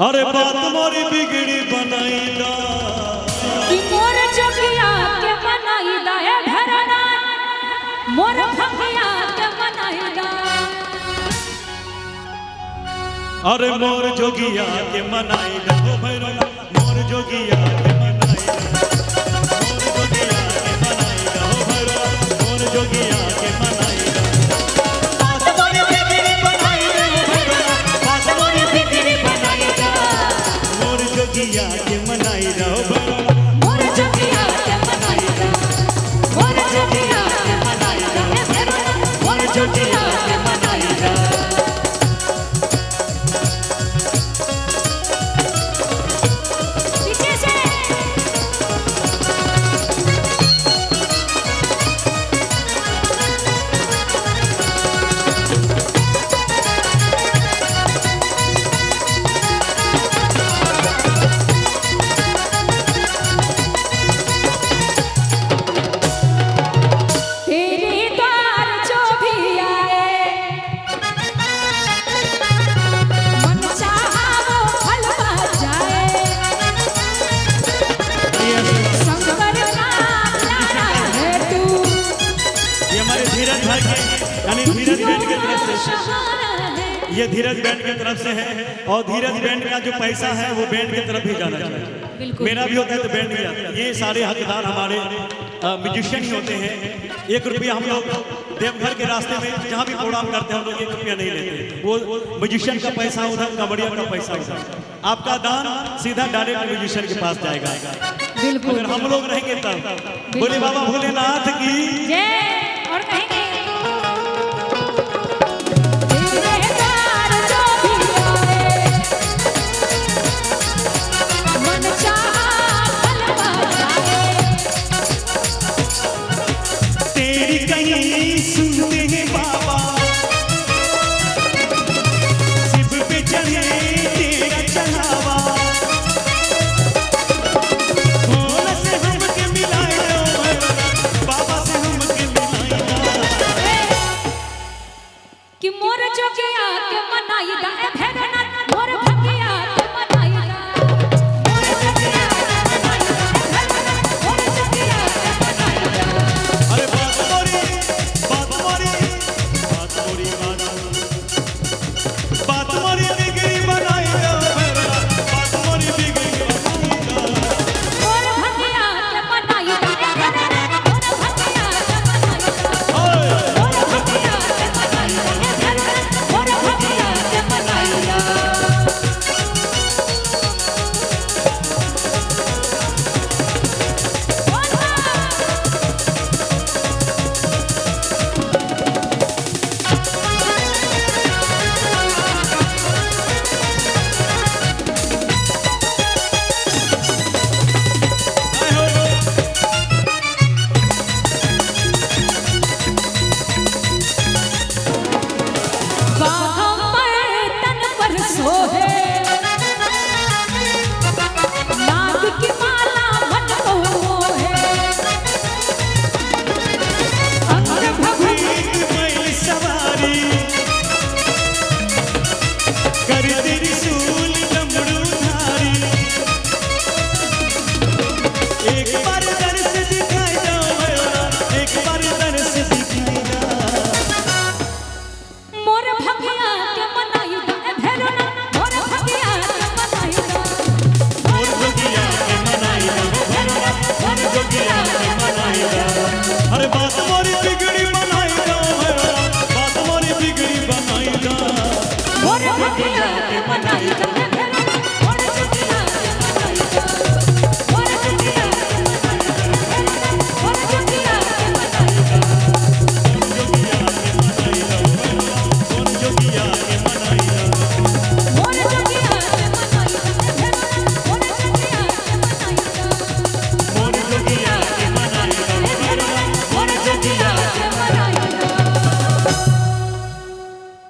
अरे बात मोरी बिगड़ी बनाई दा कि मोर जोगिया के बनाई दा ए घरना मोर भगिया के बनाई दा। अरे मोर जोगिया के मनाई दा ओ भैरो मोर जोगिया के मनाई दा मोर जोगिया के मनाई दा ओ भैरो मोर जोगिया के मनाई दा। बात मोरी बिगड़ी बनाई दा ओ भैरो बात मोरी बिगड़ी बनाई दा मोर जोगिया के मनाई दा ओ भैरो मोर जोगिया के बनाई दा मोर जोगिया के बनाई दा ए घरना मोर जोगिया के बनाई दा। ये धीरज बैंड की तरफ से है और धीरज बैंड का जो पैसा है वो बैंड की तरफ ही जाना चाहिए। मेरा भी होता है तो बैंड भी जाता है। ये सारे हकदार हमारे म्यूजिशियन ही होते हैं। 1 रुपया हम लोग देवघर के रास्ते में जहाँ भी प्रोग्राम करते हैं हम लोग 1 रुपया नहीं लेते। वो म्यूजिशियन का पैसा उधर कबड़िया का पैसा उधर। आपका दान सीधा डायरेक्ट म्यूजिशियन के पास जाएगा। अगर हम लोग रहेंगे तब बोले बाबा भोलेनाथ की जय। और कहेंगे कि मोर जोगिया के मनाई दा ए भेरना मोर भगिया के मनाई दा मोर जोगिया के मनाई दा ए भेरना मोर जोगिया के मनाई दा। अरे बात मोरी बिगड़ी बनाई दा बात मोरी बिगड़ी बनाई दा मोर भगिया के मनाई दा ए भेरना मोर भगिया के मनाई दा मोर भगिया के मनाई दा ए भेरना मोर भगिया के मनाई दा। अरे बात